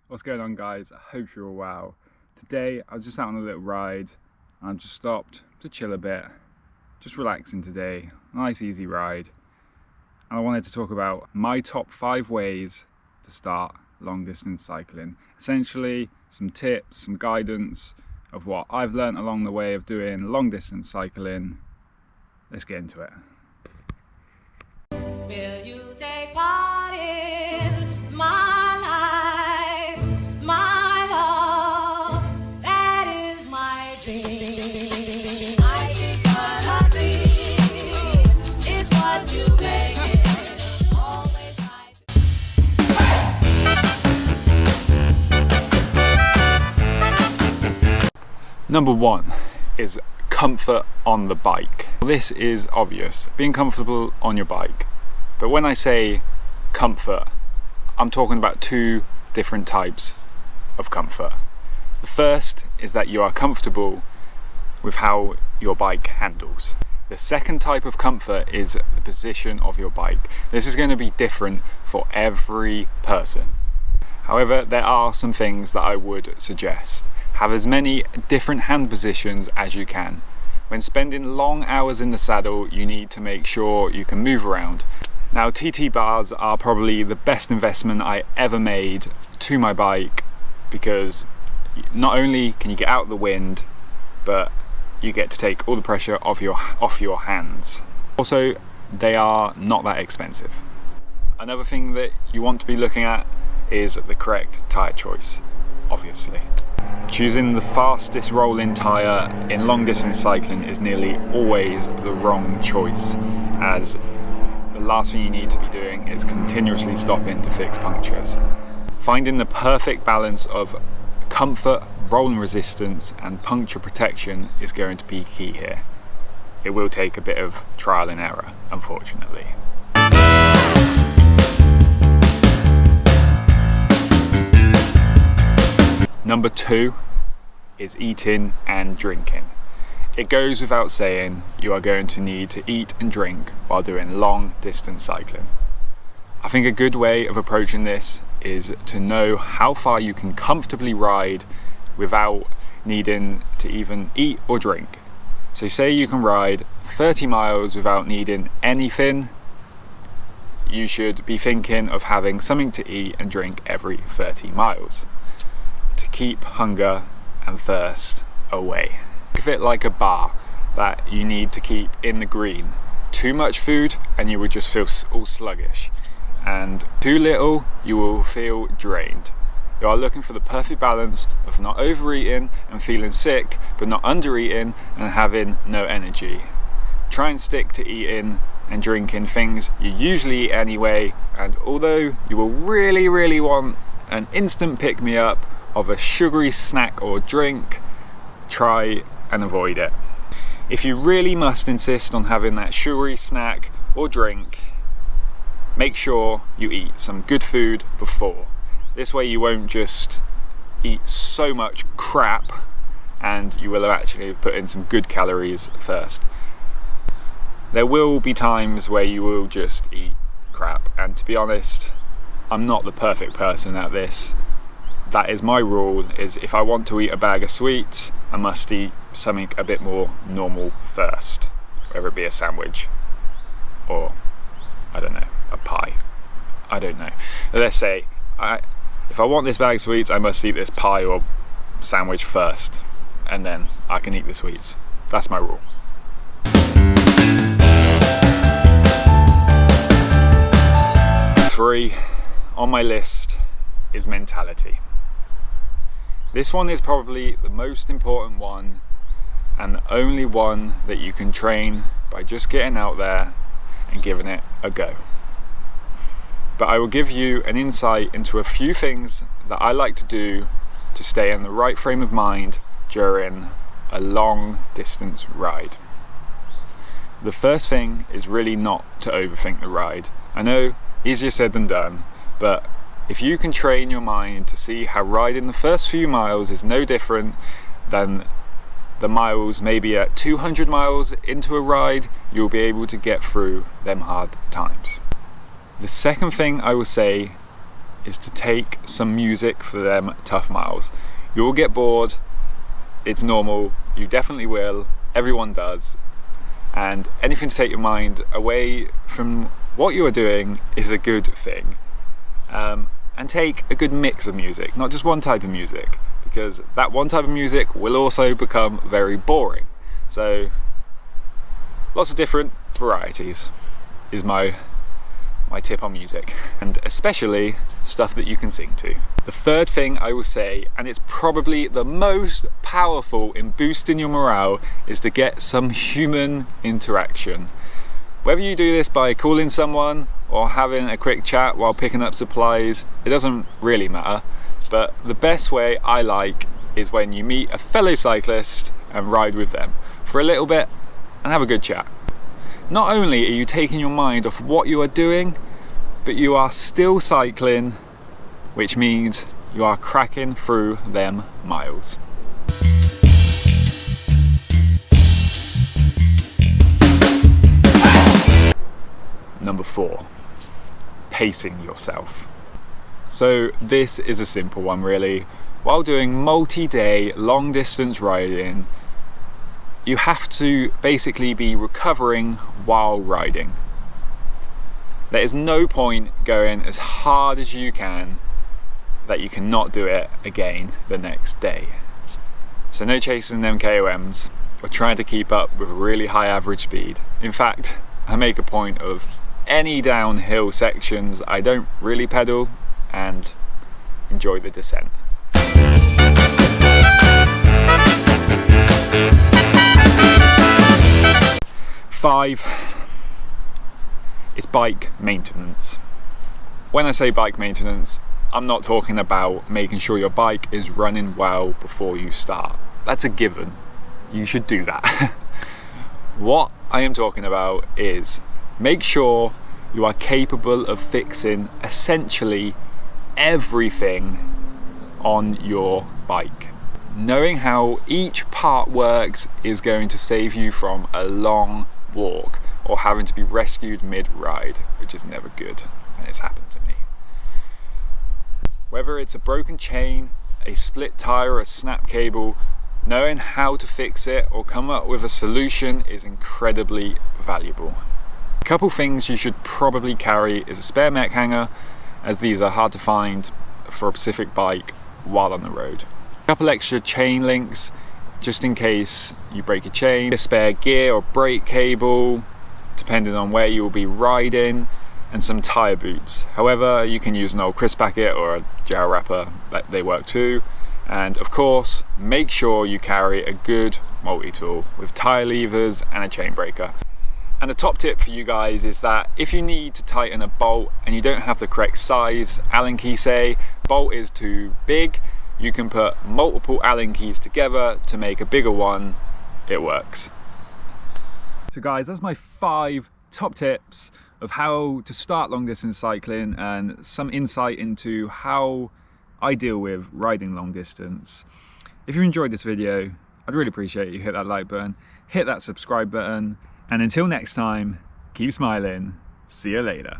What's going on, guys? I hope you're all well. Today I was just out on a little ride and I've just stopped to chill a bit, just relaxing today. Nice easy ride. And I wanted to talk about my top 5 ways to start long distance cycling. Essentially some tips, some guidance of what I've learned along the way of doing long distance cycling. Let's get into it. Will you take part in my life, my love? That is my dream. I think what a dream is what you make it. Always right. Number 1 is comfort on the bike. This is obvious, being comfortable on your bike. But when I say comfort, I'm talking about 2 different types of comfort. The first is that you are comfortable with how your bike handles. The second type of comfort is the position of your bike. This is going to be different for every person. However, there are some things that I would suggest. Have as many different hand positions as you can. When spending long hours in the saddle, you need to make sure you can move around. Now, TT bars are probably the best investment I ever made to my bike, because not only can you get out of the wind, but you get to take all the pressure off your hands. Also, they are not that expensive. Another thing that you want to be looking at is the correct tyre choice, obviously. Choosing the fastest rolling tyre in long distance cycling is nearly always the wrong choice, as the last thing you need to be doing is continuously stopping to fix punctures. Finding the perfect balance of comfort, rolling resistance and puncture protection is going to be key here. It will take a bit of trial and error, unfortunately. Number 2 is eating and drinking. It goes without saying you are going to need to eat and drink while doing long distance cycling. I think a good way of approaching this is to know how far you can comfortably ride without needing to even eat or drink. So say you can ride 30 miles without needing anything, you should be thinking of having something to eat and drink every 30 miles to keep hunger and thirst away. Think of it like a bar that you need to keep in the green. Too much food and you will just feel all sluggish, and too little you will feel drained. You are looking for the perfect balance of not overeating and feeling sick, but not undereating and having no energy. Try and stick to eating and drinking things you usually eat anyway, and although you will really want an instant pick-me-up of a sugary snack or drink, try and avoid it. If you really must insist on having that sugary snack or drink, make sure you eat some good food before. This way you won't just eat so much crap, and you will have actually put in some good calories first. There will be times where you will just eat crap, and to be honest, I'm not the perfect person at this. That is my rule, is if I want to eat a bag of sweets, I must eat something a bit more normal first, whether it be a sandwich or, I don't know, a pie. I don't know. Let's say, if I want this bag of sweets, I must eat this pie or sandwich first, and then I can eat the sweets. That's my rule. Three on my list is mentality. This one is probably the most important one, and the only one that you can train by just getting out there and giving it a go. But I will give you an insight into a few things that I like to do to stay in the right frame of mind during a long distance ride. The first thing is really not to overthink the ride. I know, easier said than done, but if you can train your mind to see how riding the first few miles is no different than the miles maybe at 200 miles into a ride, you'll be able to get through them hard times. The second thing I will say is to take some music for them tough miles. You will get bored, it's normal, you definitely will, everyone does, and anything to take your mind away from what you are doing is a good thing. And take a good mix of music, not just one type of music, because that one type of music will also become very boring. So lots of different varieties is my tip on music, and especially stuff that you can sing to. The third thing I will say, and it's probably the most powerful in boosting your morale, is to get some human interaction. Whether you do this by calling someone or having a quick chat while picking up supplies, it doesn't really matter, but the best way I like is when you meet a fellow cyclist and ride with them for a little bit and have a good chat. Not only are you taking your mind off what you are doing, but you are still cycling, which means you are cracking through them miles. Number 4, pacing yourself. So this is a simple one really. While doing multi-day long distance riding, you have to basically be recovering while riding. There is no point going as hard as you can that you cannot do it again the next day. So no chasing them KOMs or trying to keep up with a really high average speed. In fact, I make a point of any downhill sections I don't really pedal and enjoy the descent. Five, it's bike maintenance. When I say bike maintenance, I'm not talking about making sure your bike is running well before you start. That's a given. You should do that. What I am talking about is make sure you are capable of fixing essentially everything on your bike. Knowing how each part works is going to save you from a long walk or having to be rescued mid-ride, which is never good, and it's happened to me. Whether it's a broken chain, a split tire, or a snap cable, knowing how to fix it or come up with a solution is incredibly valuable. A couple things you should probably carry is a spare mech hanger, as these are hard to find for a specific bike while on the road. A couple extra chain links just in case you break a chain, a spare gear or brake cable depending on where you will be riding, and some tyre boots. However, you can use an old crisp packet or a gel wrapper, they work too. And of course, make sure you carry a good multi-tool with tyre levers and a chain breaker. And the top tip for you guys is that if you need to tighten a bolt and you don't have the correct size Allen key, say bolt is too big, you can put multiple Allen keys together to make a bigger one. It works. So guys, that's my 5 top tips of how to start long distance cycling and some insight into how I deal with riding long distance. If you enjoyed this video, I'd really appreciate you hit that like button, hit that subscribe button, and until next time, keep smiling. See you later.